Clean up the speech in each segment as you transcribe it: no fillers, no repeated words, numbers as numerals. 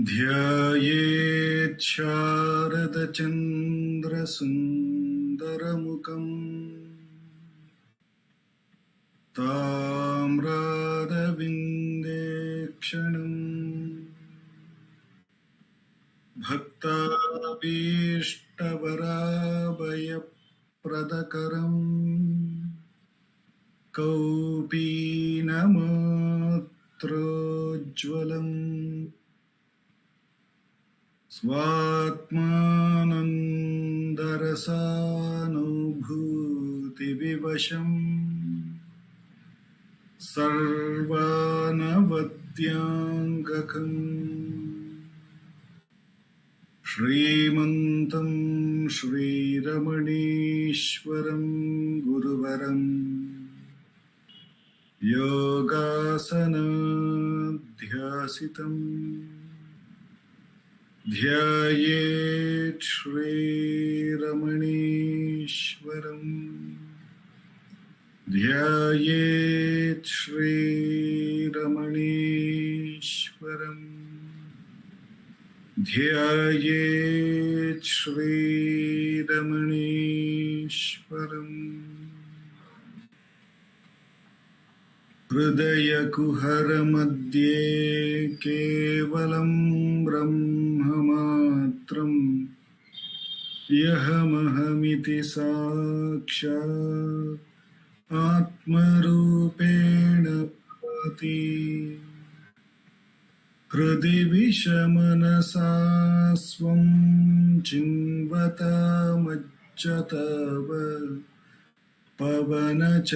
ध्यायेत् शारदचन्द्रसुन्दरमुखम् ताम्रारविन्देक्षणम् भक्ताभीष्टवराभयप्रदकरम् कौपीनमात्रोज्ज्वलम् स्वात्मानन्दरसानुभूतिविवशम् सर्वानवद्याङ्गकम् श्रीमन्तं श्रीरमणीश्वरं गुरुवरं योगासनाध्यासितम् ध्यायेत् श्रीरमणीश्वरम् ध्यायेत् श्रीरमणीश्वरम् ध्यायेत् श्रीरमणीश्वरम् हृदयकुहरमध्ये केवलं ब्रह्ममात्रम् यहमहमिति साक्षात् आत्मरूपेण भाति हृदि विषमनसा स्वं चिन्वतामच्युतव पवनचलनरोधा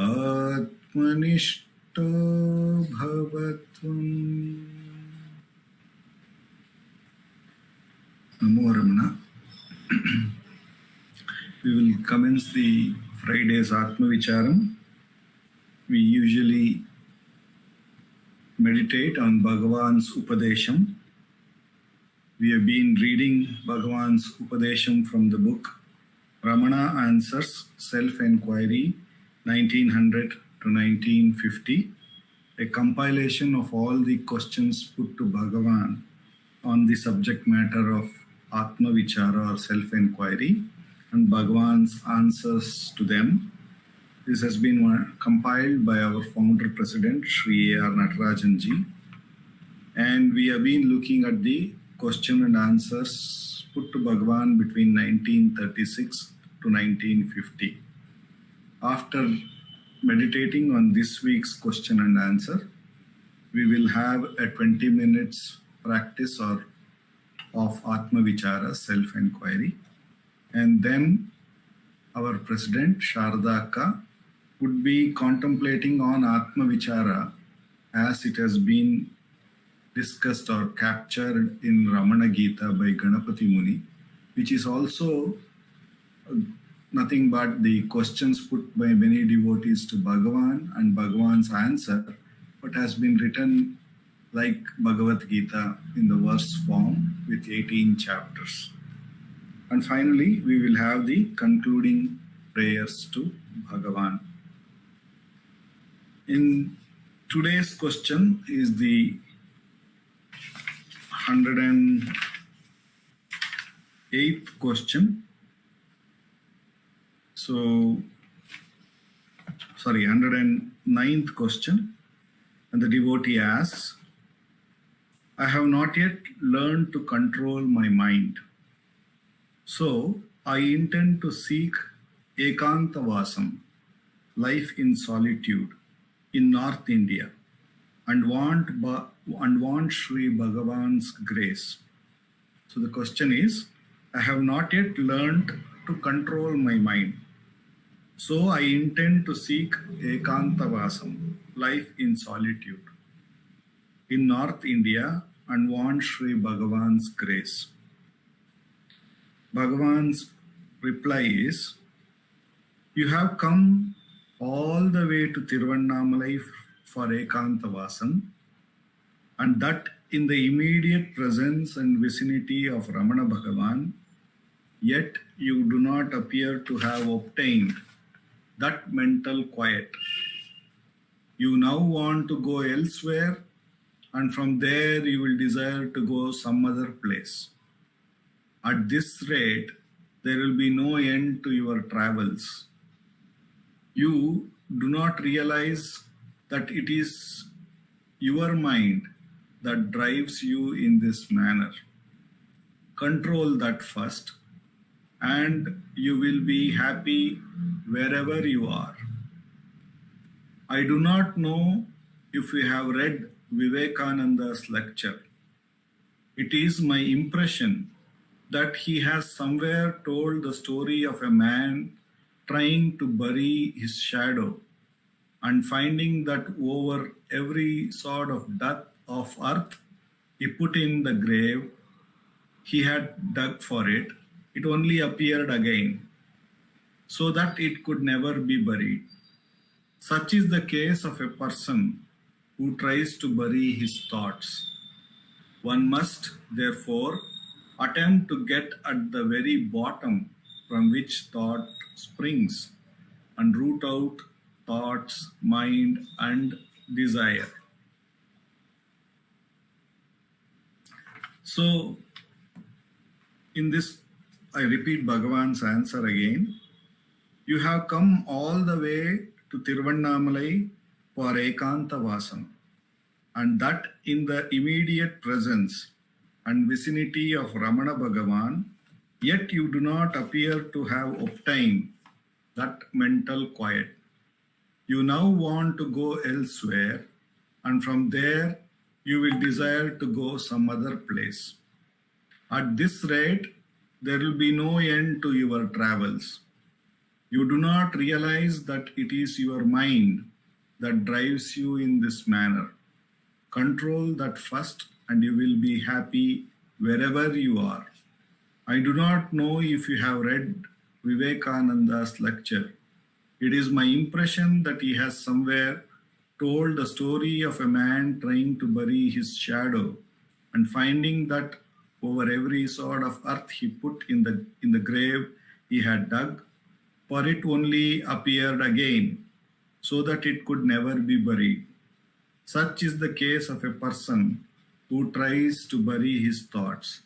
आत्मनिष्ठो भवत्वम्। Namo Ramana. We will commence the Friday's Atma Vicharam. We usually meditate on Bhagavan's Upadesham. We have been reading Bhagavan's Upadesham from the book Ramana Answers Self-Enquiry 1900 to 1950, a compilation of all the questions put to Bhagavan on the subject matter of Atma Vichara or self-enquiry and Bhagavan's answers to them. This has been compiled by our founder president Sri A.R. Natarajanji, and we have been looking at the question and answers put to Bhagavan between 1936 to 1950. After meditating on this week's question and answer, we will have a 20 minutes practice of Atma Vichara, self-enquiry, and then our president Sarada Akka would be contemplating on Atma Vichara as it has been discussed or captured in Ramana Gita by Ganapati Muni, which is also nothing but the questions put by many devotees to Bhagavan and Bhagavan's answer, but has been written like Bhagavad Gita in the verse form with 18 chapters. And finally, we will have the concluding prayers to Bhagavan. In today's question is the 108th question. 109th question. And the devotee asks, I have not yet learned to control my mind. So I intend to seek Ekantavasam, life in solitude, in North India, and want Sri Bhagavan's grace. So the question is, I have not yet learned to control my mind. So I intend to seek Ekantavasam, life in solitude, in North India, and want Sri Bhagavan's grace. Bhagavan's reply is, you have come all the way to Tiruvannamalai for Ekantavasam, and that in the immediate presence and vicinity of Ramana Bhagavan, yet you do not appear to have obtained that mental quiet. You now want to go elsewhere, and from there you will desire to go some other place. At this rate, there will be no end to your travels. You do not realize that it is your mind that drives you in this manner. Control that first, and you will be happy wherever you are. I do not know if you have read Vivekananda's lecture. It is my impression that he has somewhere told the story of a man trying to bury his shadow and finding that over every sort of depth of earth he put in the grave he had dug for it, it only appeared again, so that it could never be buried. Such is the case of a person who tries to bury his thoughts. One must, therefore, attempt to get at the very bottom from which thought springs and root out thoughts, mind, and desire. So, in this, I repeat Bhagavan's answer again. You have come all the way to Tiruvannamalai for Ekanta Vasam, and that in the immediate presence and vicinity of Ramana Bhagavan, yet you do not appear to have obtained that mental quiet. You now want to go elsewhere, and from there you will desire to go some other place. At this rate, there will be no end to your travels. You do not realize that it is your mind that drives you in this manner. Control that first, and you will be happy wherever you are. I do not know if you have read Vivekananda's lecture. It is my impression that he has somewhere told the story of a man trying to bury his shadow and finding that over every sort of earth he put in the grave he had dug, for it only appeared again, so that it could never be buried. Such is the case of a person who tries to bury his thoughts.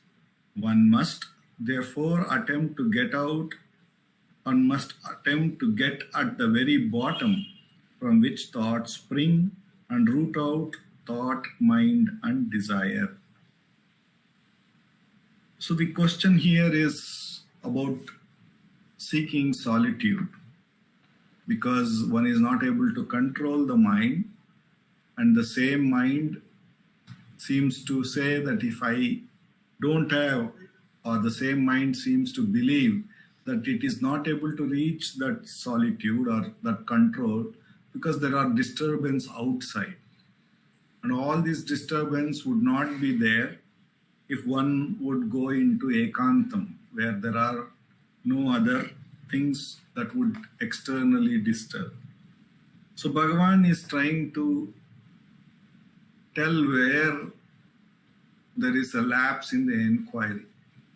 One must therefore attempt to get out and must attempt to get at the very bottom from which thoughts spring and root out thought, mind, and desire. So the question here is about seeking solitude, because one is not able to control the mind, and the same mind seems to say that if I don't have, or the same mind seems to believe that it is not able to reach that solitude or that control because there are disturbance outside. And all these disturbance would not be there if one would go into ekantam, where there are no other things that would externally disturb. So Bhagavan is trying to tell where there is a lapse in the inquiry.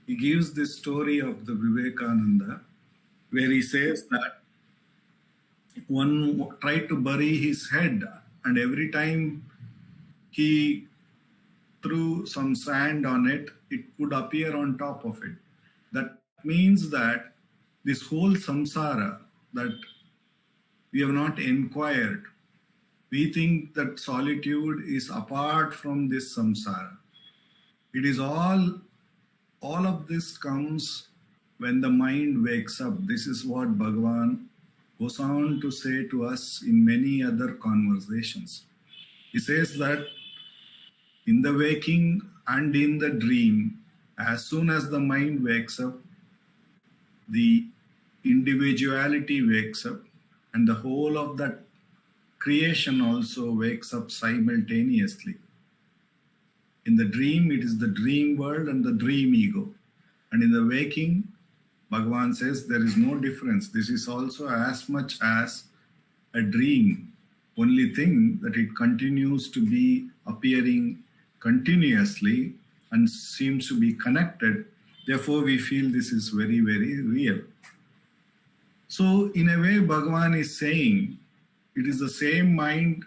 He gives this story of the Vivekananda, where he says that one tried to bury his head, and every time he threw some sand on it, it would appear on top of it. That means that this whole samsara that we have not inquired, we think that solitude is apart from this samsara. It is all of this comes when the mind wakes up. This is what Bhagavan goes on to say to us in many other conversations. He says that in the waking and in the dream, as soon as the mind wakes up, the individuality wakes up, and the whole of that creation also wakes up simultaneously. In the dream, it is the dream world and the dream ego. And in the waking, Bhagavan says there is no difference. This is also as much as a dream. Only thing that it continues to be appearing continuously and seems to be connected. Therefore, we feel this is very, very real. So, in a way, Bhagavan is saying it is the same mind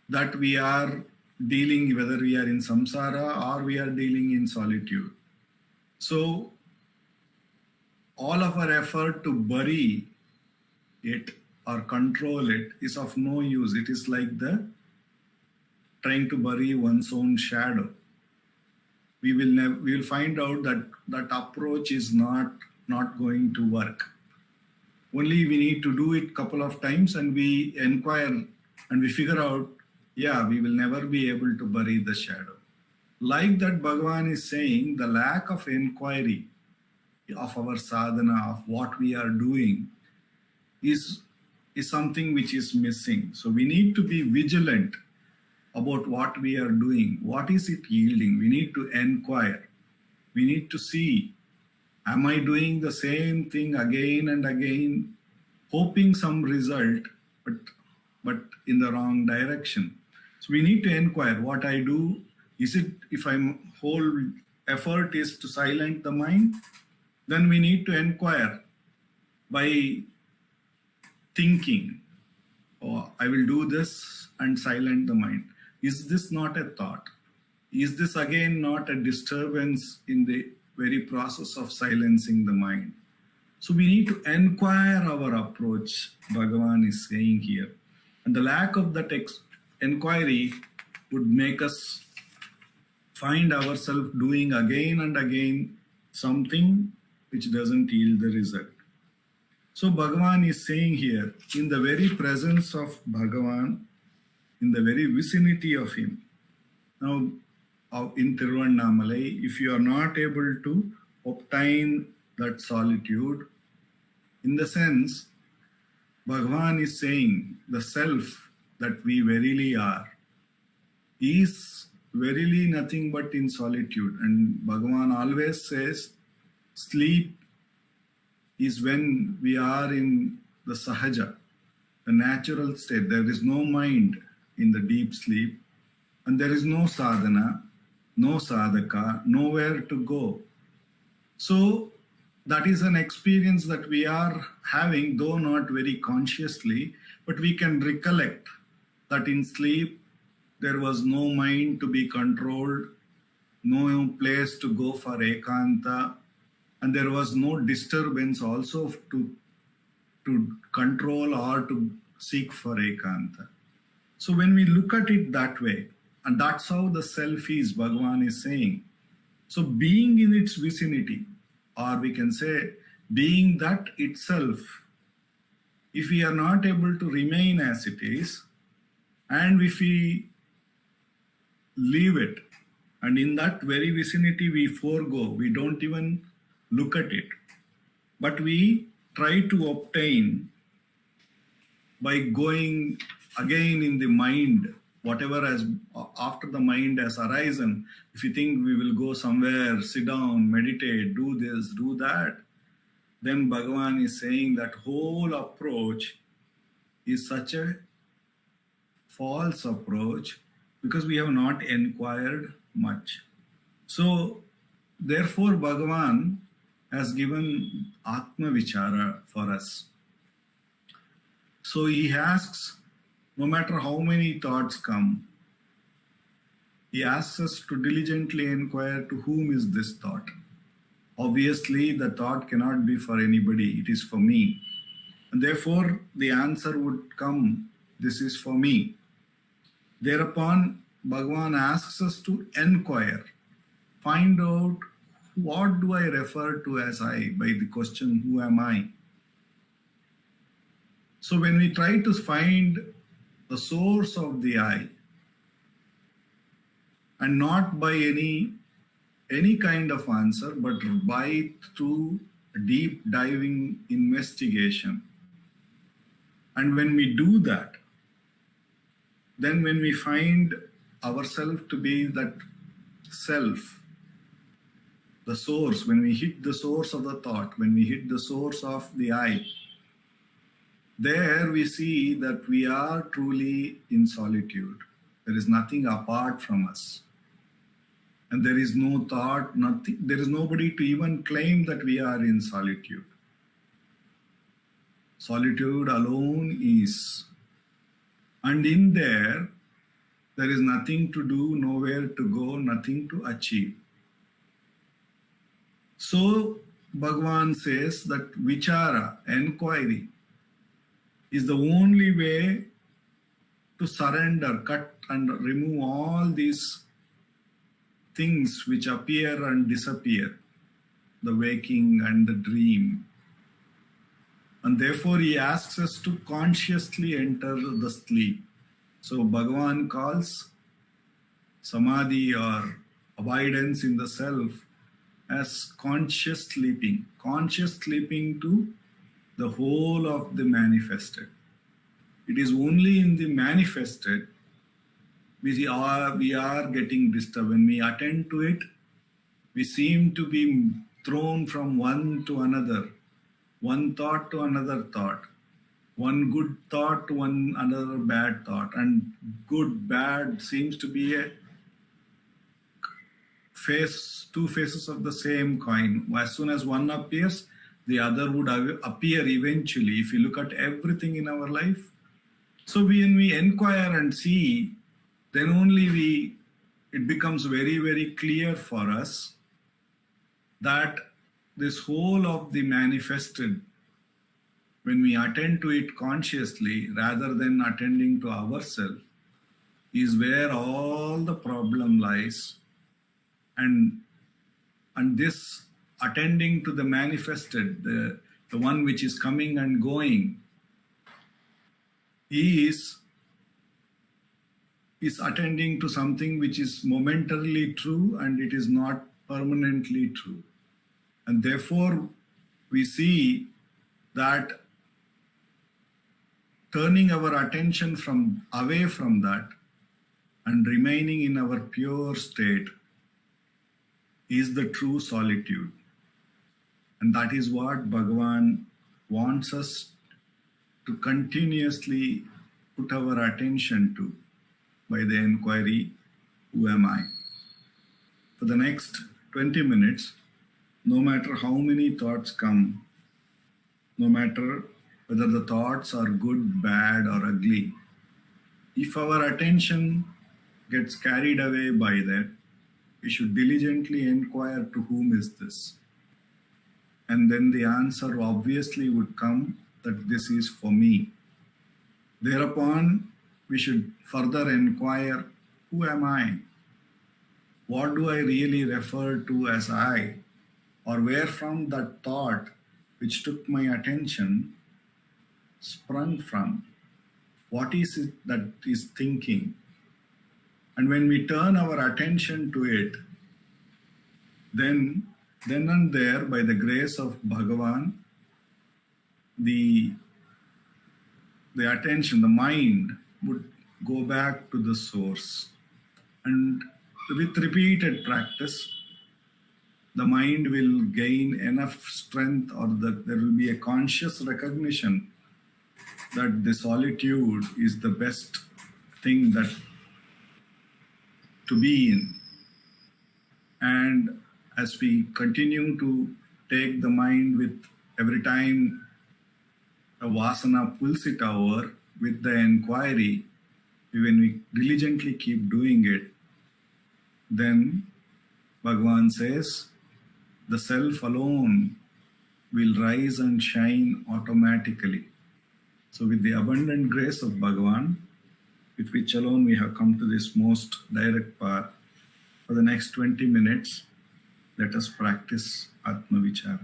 that we are dealing, whether we are in samsara or we are dealing in solitude. So all of our effort to bury it or control it is of no use. It is like the trying to bury one's own shadow. We will find out that that approach is not going to work. Only we need to do it couple of times and we inquire and we figure out, yeah, we will never be able to bury the shadow. Like that, Bhagavan is saying the lack of inquiry of our sadhana, of what we are doing, is something which is missing. So we need to be vigilant about what we are doing. What is it yielding? We need to inquire. We need to see, am I doing the same thing again and again, hoping some result, but in the wrong direction? So we need to inquire what I do. Is it, if my whole effort is to silence the mind, then we need to inquire by thinking, oh, I will do this and silence the mind. Is this not a thought? Is this again not a disturbance in the very process of silencing the mind? So we need to inquire our approach, Bhagavan is saying here. And the lack of that inquiry would make us find ourselves doing again and again something which doesn't yield the result. So Bhagavan is saying here, in the very presence of Bhagavan, in the very vicinity of him. Now, in Tiruvannamalai, if you are not able to obtain that solitude, in the sense, Bhagavan is saying the self that we verily are is verily nothing but in solitude. And Bhagavan always says, sleep is when we are in the sahaja, the natural state. There is no mind in the deep sleep, and there is no sadhana, no sadhaka, nowhere to go. So that is an experience that we are having, though not very consciously, but we can recollect that in sleep there was no mind to be controlled, no place to go for ekanta, and there was no disturbance also to control or to seek for ekanta. So when we look at it that way, and that's how the self is, Bhagavan is saying. So being in its vicinity, or we can say being that itself, if we are not able to remain as it is, and if we leave it, and in that very vicinity we forego, we don't even look at it, but we try to obtain by going again in the mind, whatever has after the mind has arisen. If you think we will go somewhere, sit down, meditate, do this, do that, then Bhagavan is saying that whole approach is such a false approach because we have not inquired much. So therefore Bhagavan has given Atma Vichara for us. So he asks, no matter how many thoughts come, he asks us to diligently inquire to whom is this thought. Obviously, the thought cannot be for anybody, it is for me. And therefore, the answer would come, this is for me. Thereupon, Bhagavan asks us to inquire, find out what do I refer to as I by the question, who am I? So when we try to find the source of the I, and not by any kind of answer, but by through deep diving investigation. And when we do that, then when we find ourselves to be that self, the source, when we hit the source of the thought, when we hit the source of the I, there we see that we are truly in solitude. There is nothing apart from us. And there is no thought, nothing. There is nobody to even claim that we are in solitude. Solitude alone is. And in there, There is nothing to do, nowhere to go, nothing to achieve. So Bhagavan says that vichara, enquiry, is the only way to surrender, cut and remove all these things which appear and disappear, the waking and the dream. And therefore he asks us to consciously enter the sleep. So Bhagavan calls samadhi or abidance in the self as conscious sleeping to the whole of the manifested. It is only in the manifested we are getting disturbed. When we attend to it, we seem to be thrown from one to another, one thought to another thought, one good thought to one another bad thought, and good bad seems to be a two faces of the same coin. As soon as one appears, the other would appear eventually. If you look at everything in our life, so when we inquire and see, then only it becomes very, very clear for us that this whole of the manifested, when we attend to it consciously rather than attending to ourselves, is where all the problem lies. And this attending to the manifested, the one which is coming and going, is attending to something which is momentarily true and it is not permanently true. And therefore, we see that turning our attention away from that and remaining in our pure state is the true solitude. And that is what Bhagavan wants us to continuously put our attention to by the inquiry, who am I? For the next 20 minutes, no matter how many thoughts come, no matter whether the thoughts are good, bad, or ugly, if our attention gets carried away by that, we should diligently inquire to whom is this. And then the answer obviously would come that this is for me. Thereupon, we should further inquire, who am I? What do I really refer to as I? Or where from that thought which took my attention sprung from? What is it that is thinking? And when we turn our attention to it, then and there, by the grace of Bhagavan, the attention, the mind would go back to the source. And with repeated practice, the mind will gain enough strength, or there will be a conscious recognition that the solitude is the best thing that to be in. And as we continue to take the mind with every time a vasana pulls it over with the inquiry, when we diligently keep doing it, then Bhagavan says, the self alone will rise and shine automatically. So with the abundant grace of Bhagavan, with which alone we have come to this most direct path, for the next 20 minutes, let us practice Atma Vichara.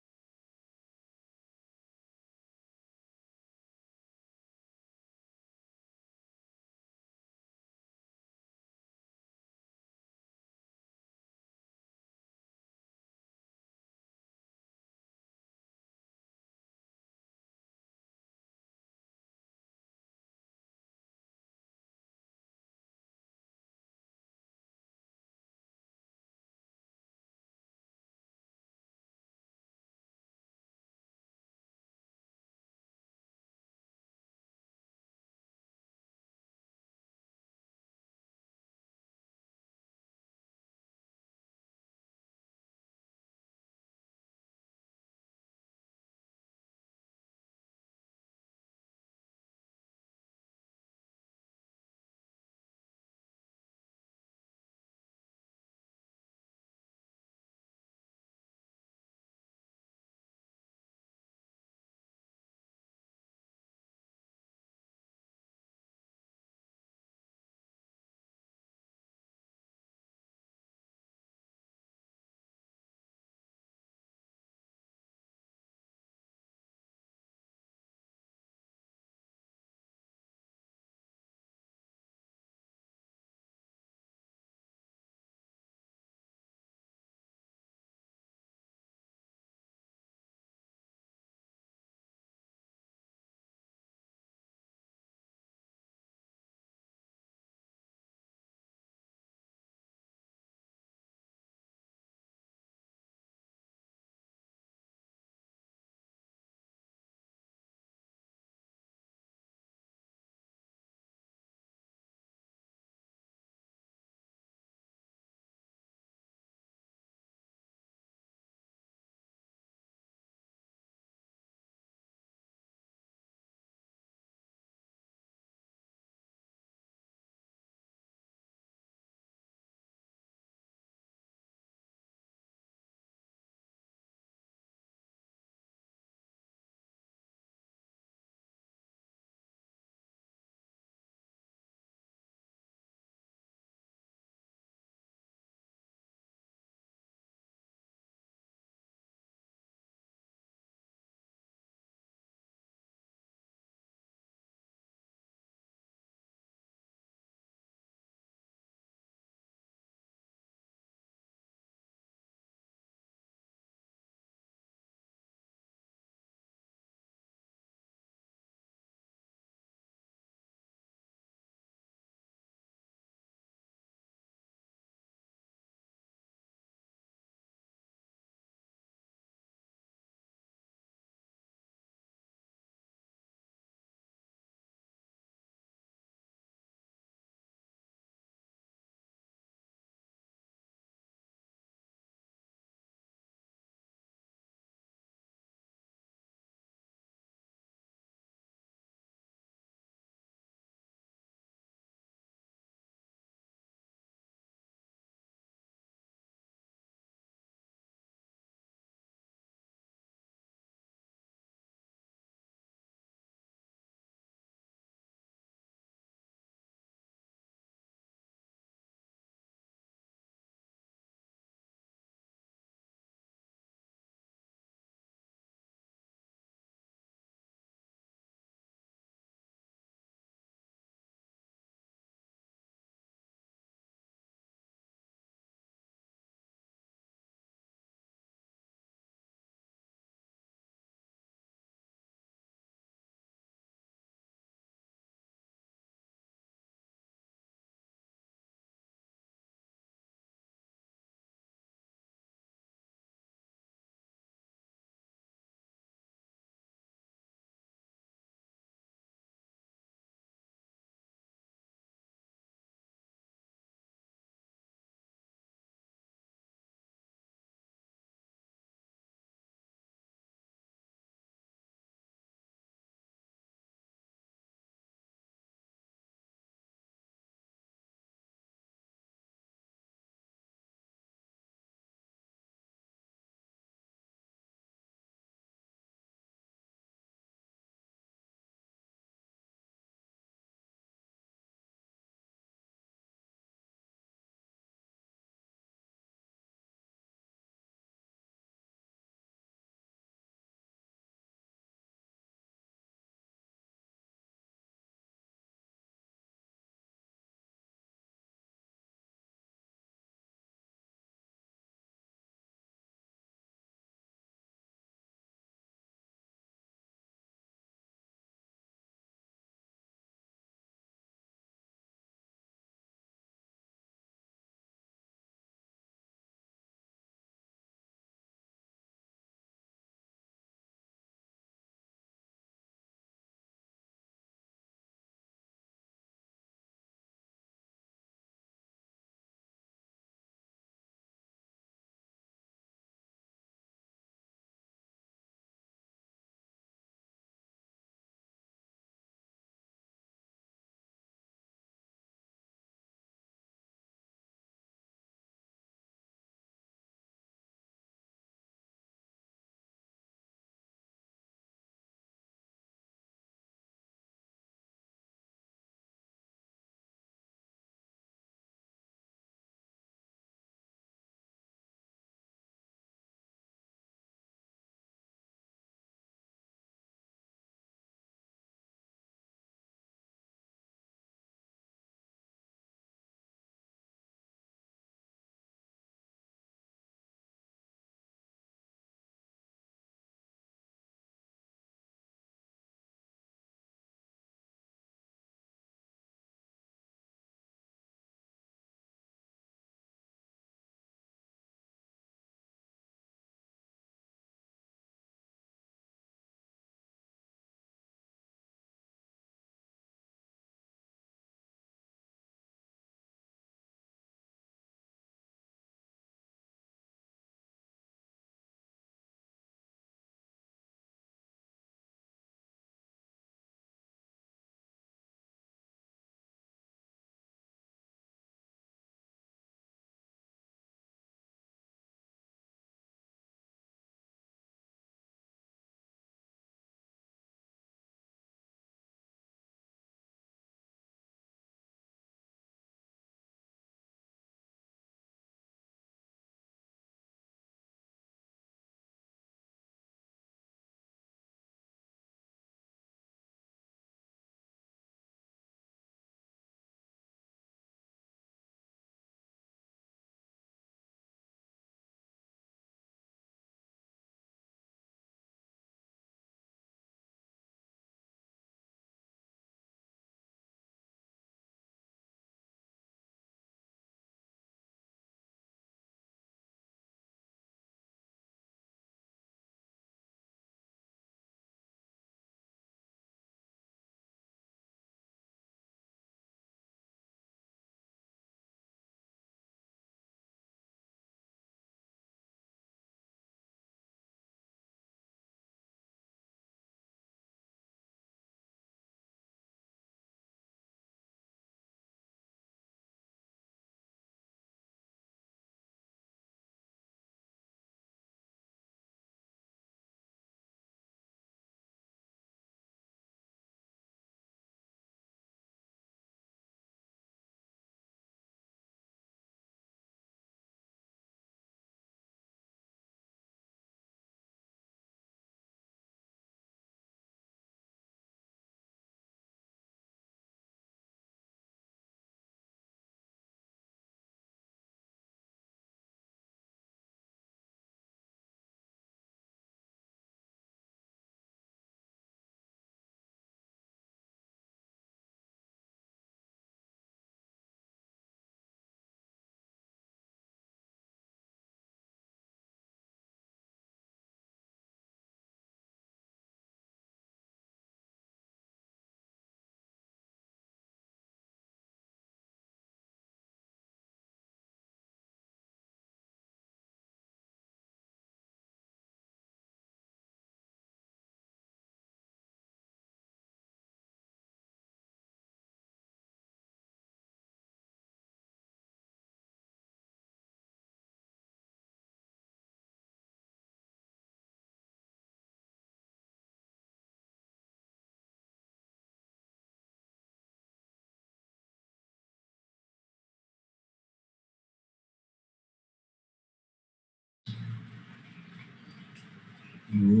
Namo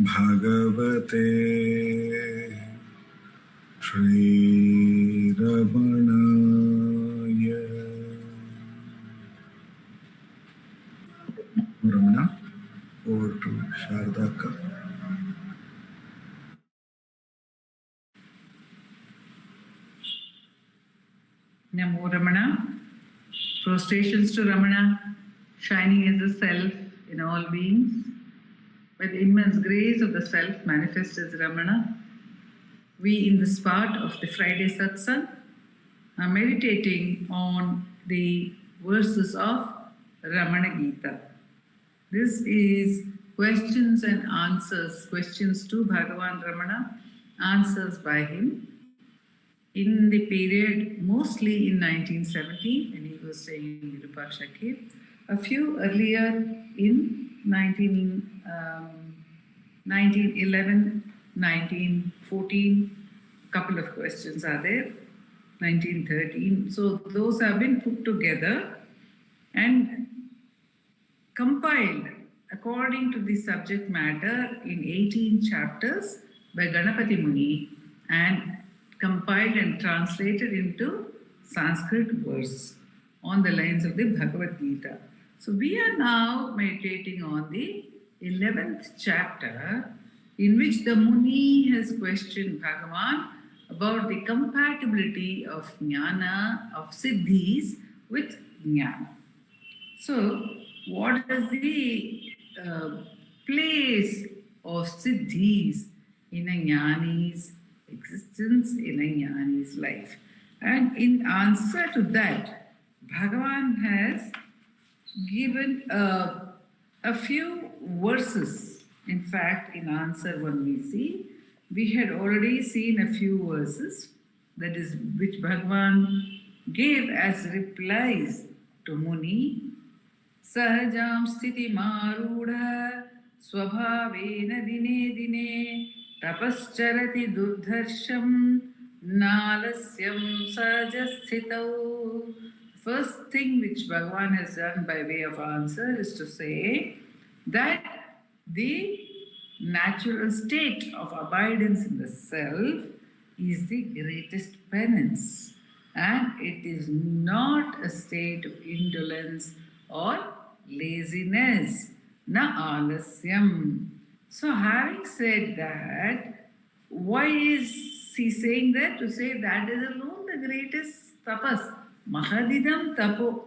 Bhagavate Shri Ramanaya. Ramana, over to Sarada. Namo Ramana. Prostrations to Ramana, shining as the self in all beings. With immense grace of the self manifest as Ramana, we in this part of the Friday Satsang are meditating on the verses of Ramana Gita. This is questions and answers, questions to Bhagavan Ramana, answers by him in the period mostly in 1970 when he was staying in Virupaksha cave, a few earlier in 1911, 1914, couple of questions are there, 1913. So those have been put together and compiled according to the subject matter in 18 chapters by Ganapati Muni and compiled and translated into Sanskrit verse on the lines of the Bhagavad Gita. So we are now meditating on the 11th chapter in which the Muni has questioned Bhagavan about the compatibility of jnana, of siddhis with jnana. So what is the place of siddhis in a jnani's existence, in a jnani's life? And in answer to that, Bhagavan has given a few verses. In fact, in answer one we see, we had already seen a few verses, that is, which Bhagavan gave as replies to Muni. Sahajam sthiti marudha swabhavena dine dine tapascharati durdharsham nalasyam sajasthitau. First thing which Bhagavan has done by way of answer is to say that the natural state of abidance in the self is the greatest penance, and it is not a state of indolence or laziness. Na alasyam. So having said that, why is he saying that? To say that is alone the greatest tapas. Mahadidam tapo.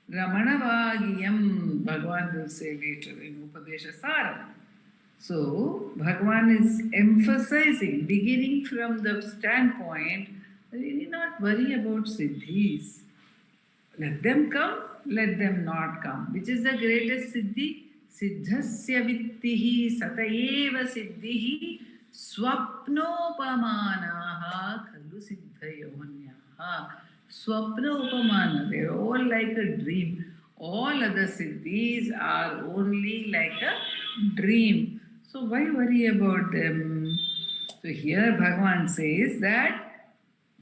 Ramanavagiyam, Bhagavan will say later in Upadesha Sarada. So, Bhagavan is emphasizing, beginning from the standpoint, that we need not worry about siddhis. Let them come, let them not come. Which is the greatest siddhi? Siddhasya vittihi satayeva siddhihi swapnopamanaha khalu siddhayonyaha. Swapnopamana, they are all like a dream. All other siddhis are only like a dream. So why worry about them? So here Bhagavan says that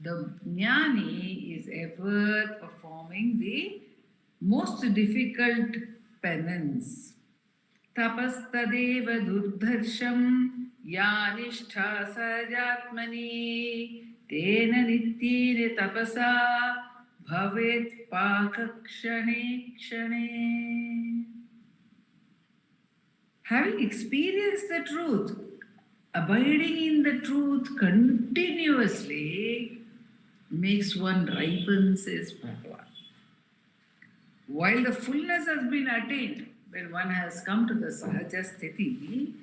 the jnani is ever performing the most difficult penance. Tapastadeva durdharsham yanishtha sajatmani tena nityene tapasa bhavet pakakshane kshane. Having experienced the truth, abiding in the truth continuously makes one ripen, says Bhagavan. While the fullness has been attained, when one has come to the sahaja sthiti,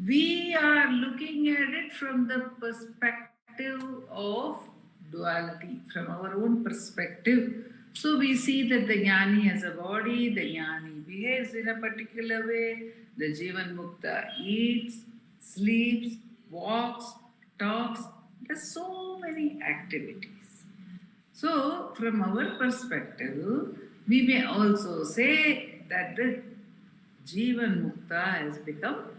we are looking at it from the perspective of duality, from our own perspective. So we see that the jnani has a body, the jnani behaves in a particular way, the Jivan Mukta eats, sleeps, walks, talks. There's so many activities. So from our perspective, we may also say that the Jivan Mukta has become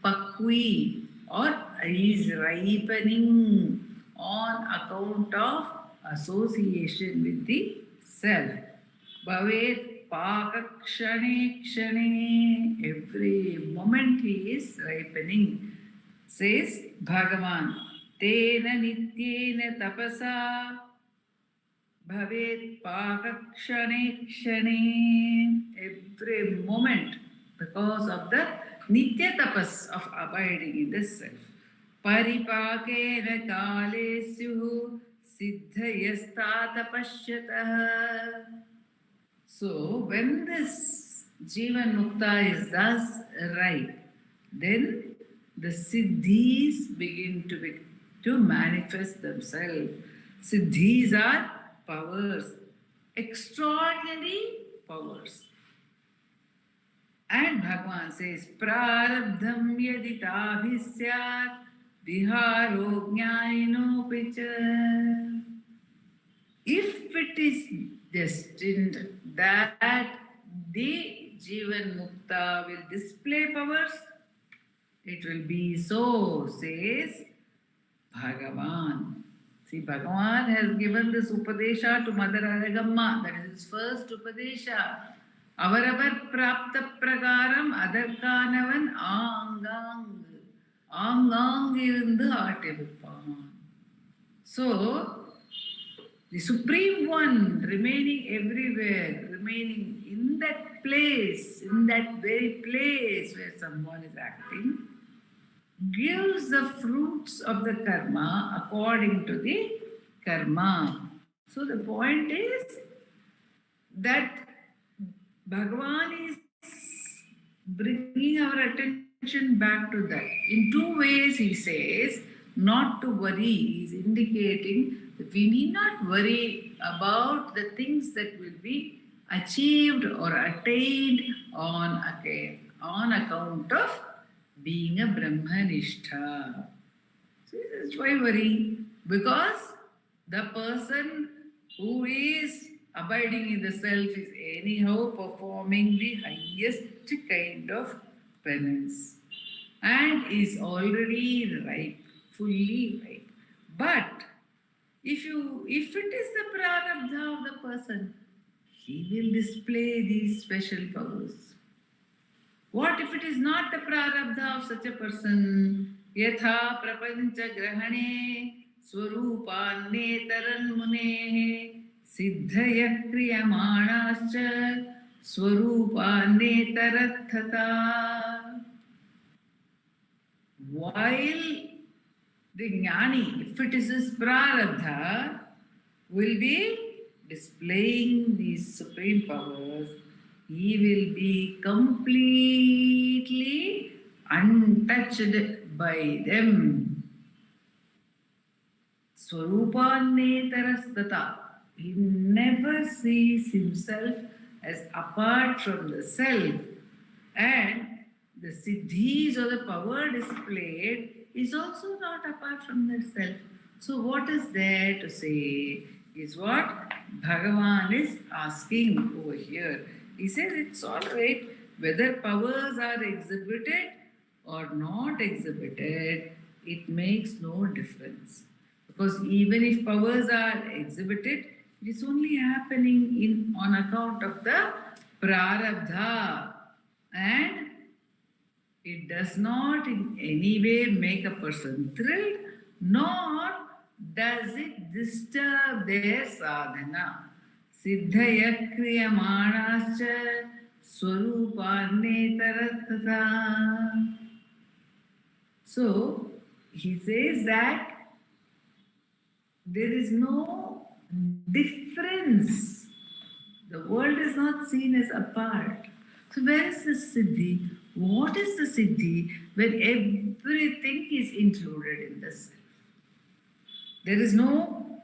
pakwi, or is ripening, on account of association with the self. Bhavet pakakshane kshane. Every moment he is ripening. Says Bhagavan. Tena nityena tapasa. Bhavet pakakshane kshane. Every moment, because of the nitya tapas of abiding in the self. Paripakena kalesyuhu siddhayastata pashyatah. So, when this Jivan Mukta is thus ripe, then the siddhis begin to manifest themselves. Siddhis are powers, extraordinary powers. And Bhagavan says, Prarabdham yaditahi syat viharo jnaninopi cha. If it is destined that the Jivan Mukta will display powers, it will be so, says Bhagavan. See, Bhagavan has given this Upadesha to Mother Aragamma. That is his first Upadesha. Avaravar prapta prakaram adarkanavan aangang. Aangang irundu aatevippan. So, the Supreme One remaining everywhere, remaining in that place, in that very place where someone is acting, gives the fruits of the karma according to the karma. So the point is that Bhagavan is bringing our attention back to that. In two ways he says, not to worry. He is indicating that we need not worry about the things that will be achieved or attained on account of being a Brahmanistha. So this is why worry. Because the person who is abiding in the self is anyhow performing the highest kind of penance and is already ripe, fully ripe. But if it is the prarabdha of the person, he will display these special powers. What if it is not the prarabdha of such a person? Yatha prapancha grahane swarupannetaran munehe siddhaya kriyamanascha swarupannetarathata. While the jnani, if it is his prarabdha, will be displaying these supreme powers, he will be completely untouched by them. Swarupannetarastata. He never sees himself as apart from the self. And the siddhis or the power displayed is also not apart from the self. So what is there to say is what Bhagavan is asking over here. He says it's all right whether powers are exhibited or not exhibited, it makes no difference. Because even if powers are exhibited, it is only happening on account of the prarabdha, and it does not in any way make a person thrilled, nor does it disturb their sadhana. Siddhaya kriyamanascha swarupanetarattha. So, he says that there is no difference. The world is not seen as apart. So where is the siddhi? What is the siddhi when everything is included in the self? There is no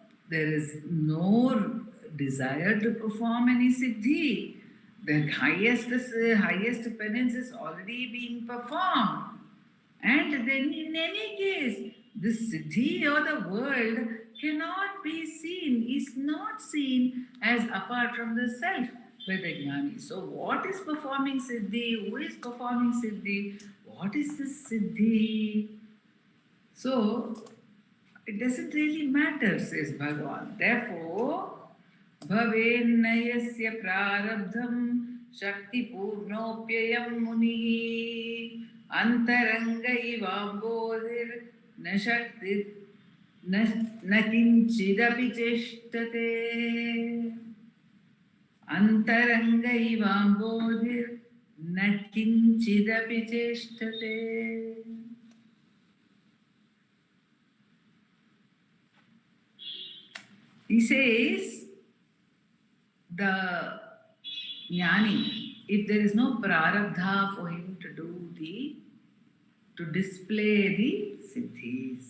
desire to perform any siddhi. The highest penance is already being performed. And then in any case, this siddhi or the world cannot be seen, is not seen as apart from the self by the jnani. So what is performing siddhi? Who is performing siddhi? What is this siddhi? So it doesn't really matter, says Bhagavan. Therefore, bhavennayasya prarabdham shakti purnopyayam munihi antaranga ivambodhir na shakti na kinchidapi cheshtate. Antaranga ivambodhir na kinchidapi cheshtate. He says, the jnani, if there is no prarabdha for him to display the siddhis,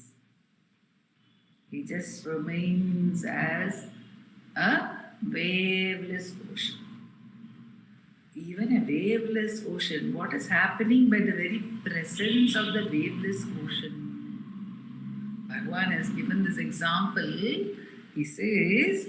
he just remains as a waveless ocean. Even a waveless ocean, what is happening by the very presence of the waveless ocean? Bhagavan has given this example. He says,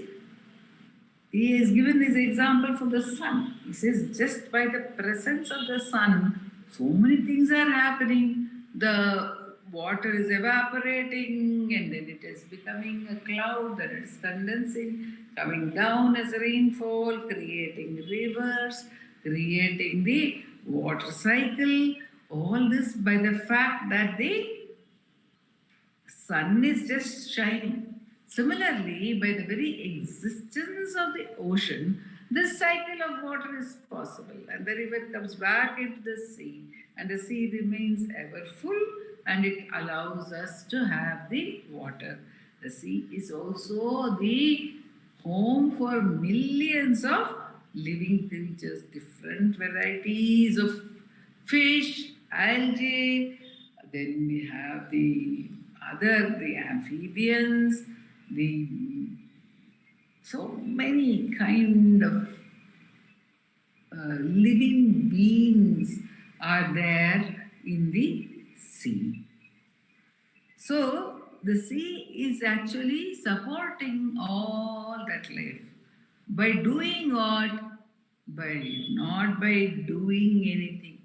he has given this example for the sun. He says, just by the presence of the sun, so many things are happening. The water is evaporating and then it is becoming a cloud, then it is condensing, coming down as rainfall, creating rivers, creating the water cycle. All this by the fact that the sun is just shining. Similarly, by the very existence of the ocean, this cycle of water is possible, and the river comes back into the sea, and the sea remains ever full, and it allows us to have the water. The sea is also the home for millions of living creatures, different varieties of fish, algae. Then we have the amphibians, so many kind of living beings are there in the sea. So the sea is actually supporting all that life. By doing what? Not by doing anything,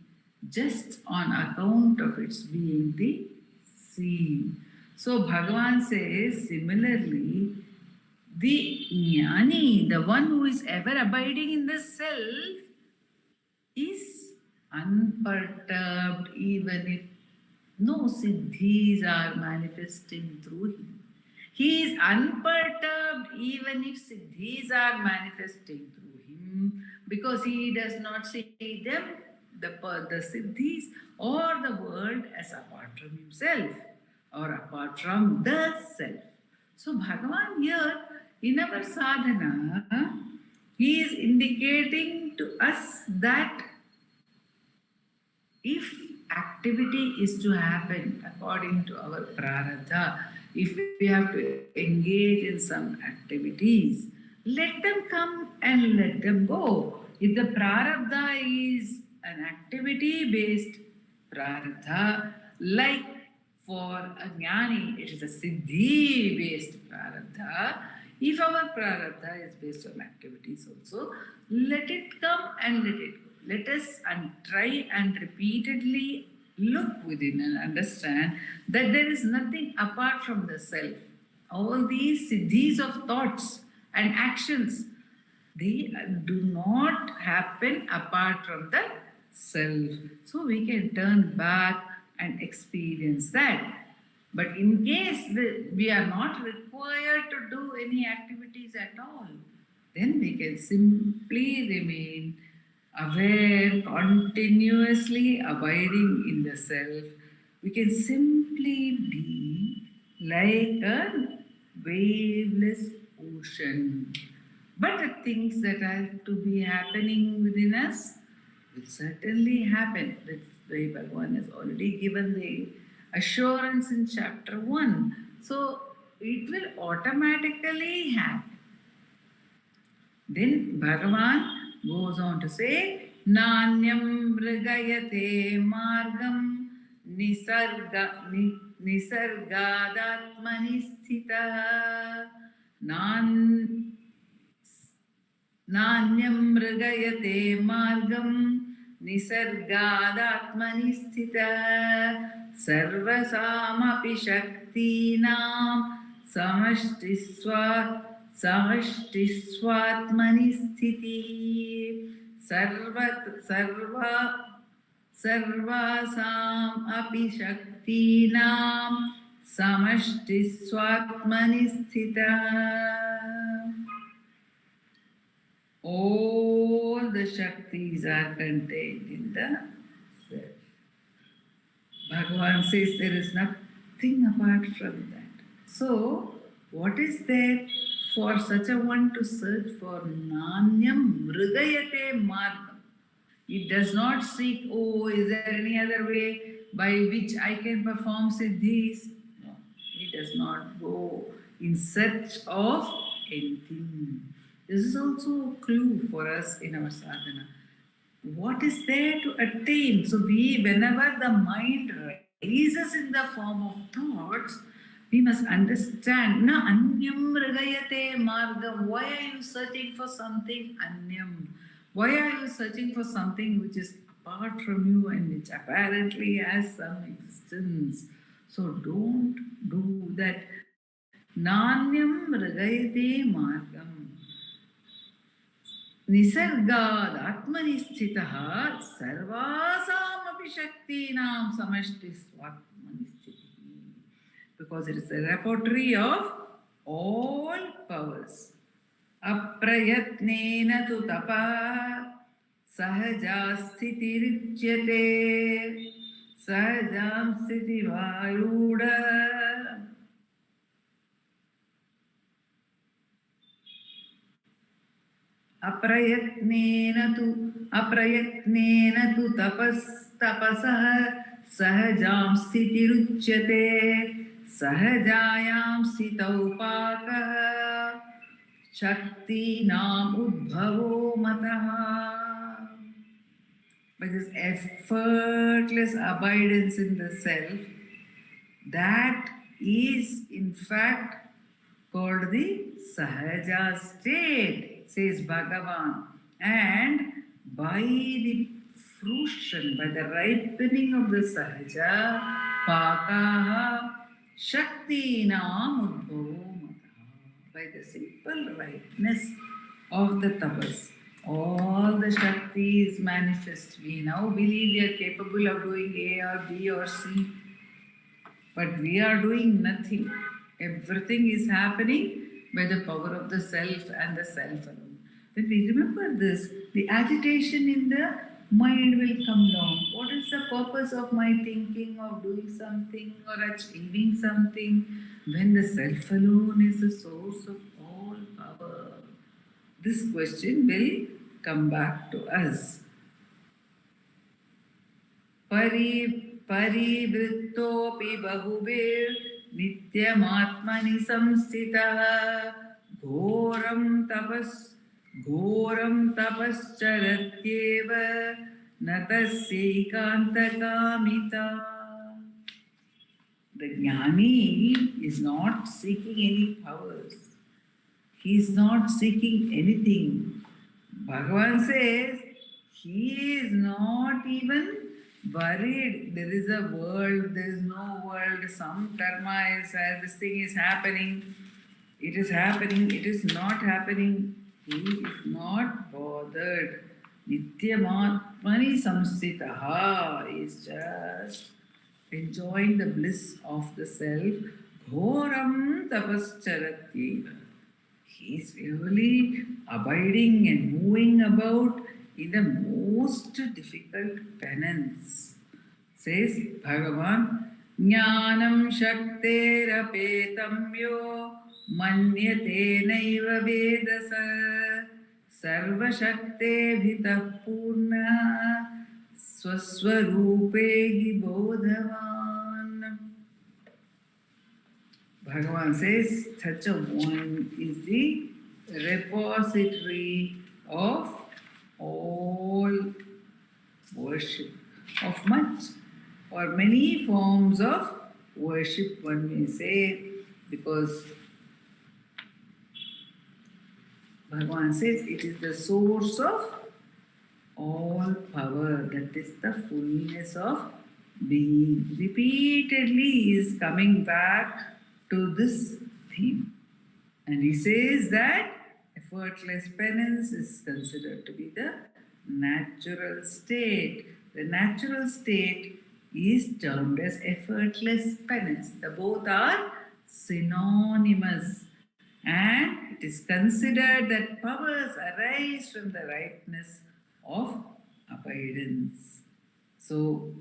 just on account of its being the sea. So Bhagavan says, similarly, the jnani, the one who is ever abiding in the self, is unperturbed even if no siddhis are manifesting through him. He is unperturbed even if siddhis are manifesting through him, because he does not see them, the siddhis or the world, as apart from himself or apart from the self. So Bhagavan here in our sadhana, he is indicating to us that if activity is to happen according to our prarabdha, if we have to engage in some activities, let them come and let them go. If the prarabdha is an activity-based prarabdha, like for a jnani, it is a siddhi-based prarabdha. If our prarabdha is based on activities also, let it come and let it go. Let us try and repeatedly look within and understand that there is nothing apart from the self. All these siddhis of thoughts and actions, they do not happen apart from the self. So we can turn back and experience that. But in case we are not required to do any activities at all, then we can simply remain aware, continuously abiding in the self. We can simply be like a waveless ocean. But the things that have to be happening within us will certainly happen. That's why Bhagavan has already given the assurance in chapter 1. So it will automatically happen. Then Bhagavan goes on to say, Nanyam mrigayate margam nisargadatmani sthitah. Nanyam mrigayate margam nisargadatmani sthita sarvasamapi shaktinam samashtisvatmani sthiti sarvasam api shaktinam samashtisvatmani sthita. All the Shaktis are contained in the self. Bhagavan says there is nothing apart from that. So, what is there for such a one to search for? Nanyam mridayate margam. It does not seek, oh, is there any other way by which I can perform siddhis? No, it does not go in search of anything. This is also a clue for us in our sadhana. What is there to attain? So whenever the mind rises in the form of thoughts, we must understand, na anyam hridayate margam. Why are you searching for something anyam? Why are you searching for something which is apart from you and which apparently has some existence? So don't do that. Nanyam hridayate margam. Nisargad atmani sthitaha sarvasamapi shaktinam samashtisvatmani sthitihi. Because it is a repertory of all powers. Aprayatnena tu tapa sahaja sthitirityate sahajam sthiti vayuda. Aprayatnena tu tapasah sahajam sthitiruchyate sahajayam sthitaupakah shakti nam udbhavo mataha. By this effortless abidance in the self, that is in fact called the sahaja state, says Bhagavan. And by the fruition, by the ripening of the sahaja, pakaha shakti nam udbhavo mataha. By the simple ripeness of the tapas, all the shaktis manifest. We now believe we are capable of doing A or B or C, but we are doing nothing. Everything is happening by the power of the self and the self alone. When we remember this, the agitation in the mind will come down. What is the purpose of my thinking of doing something or achieving something when the self alone is the source of all power? This question will come back to us. Parivrittopi bahubir nityamatmani samstitah ghoram tapascharatyeva natasyekantakamita. The jnani is not seeking any powers. He is not seeking anything. Bhagavan says he is not even worried. There is a world, there is no world, some karma is, this thing is happening, it is happening, it is not happening. He is not bothered. Nityamatmani samsitaha is just enjoying the bliss of the self. Ghoram tapascharatyeva. He is really abiding and moving about in the most difficult penance. Says Bhagavan, Jnanam shakterapetam yo manyate naiva vedasa sarva shakte bhita purna swaswarupehi bodhavan. Bhagavan says such a one is the repository of all worship, of much or many forms of worship, one may say, because Bhagavan says it is the source of all power, that is the fullness of being. Repeatedly is coming back to this theme. And he says that effortless penance is considered to be the natural state. The natural state is termed as effortless penance. The both are synonymous. And it is considered that powers arise from the rightness of abidance. So,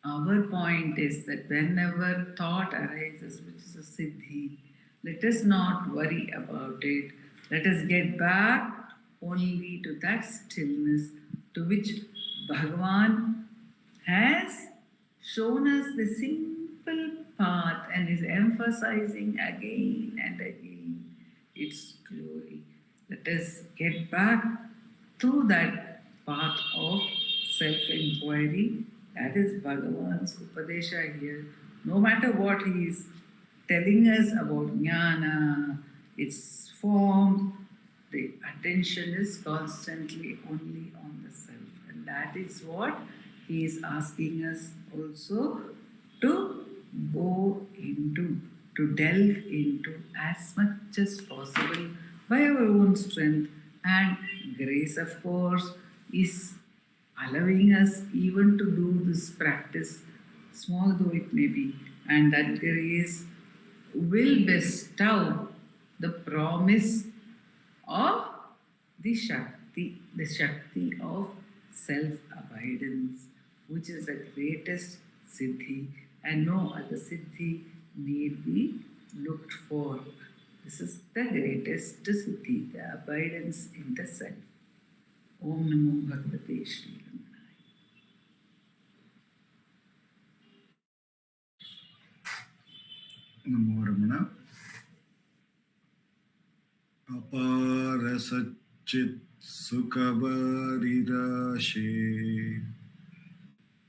our point is that whenever thought arises, which is a siddhi, let us not worry about it. Let us get back only to that stillness to which Bhagavan has shown us the simple path and is emphasizing again and again its glory. Let us get back through that path of self-inquiry. That is Bhagavan's Upadesha here. No matter what he is telling us about jnana, its form, the attention is constantly only on the self. And that is what he is asking us also to go into, to delve into as much as possible by our own strength. And grace, of course, is allowing us even to do this practice, small though it may be, and that grace will bestow the promise of the Shakti of self-abidance, which is the greatest siddhi, and no other siddhi need be looked for. This is the greatest siddhi, the abidance in the self. Om Namo Bhagavate Shri Ramanaya. Namo Ramana. Apara Satchit Sukhavarirashi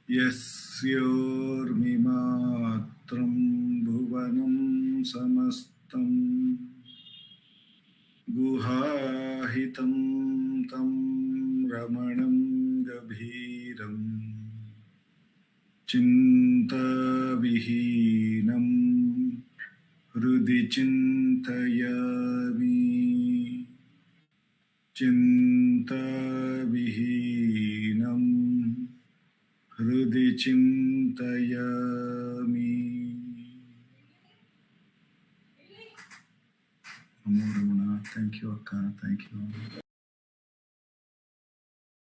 Yasyor Mimatram Bhuvanam Samastam Guhahitam Tam Ramanam Gabhiram Chinta Vihinam Hrudi Chintayami Chinta Vihinam Hrudi Chintayami. Namo Ramana. Thank you, Akka. Thank you.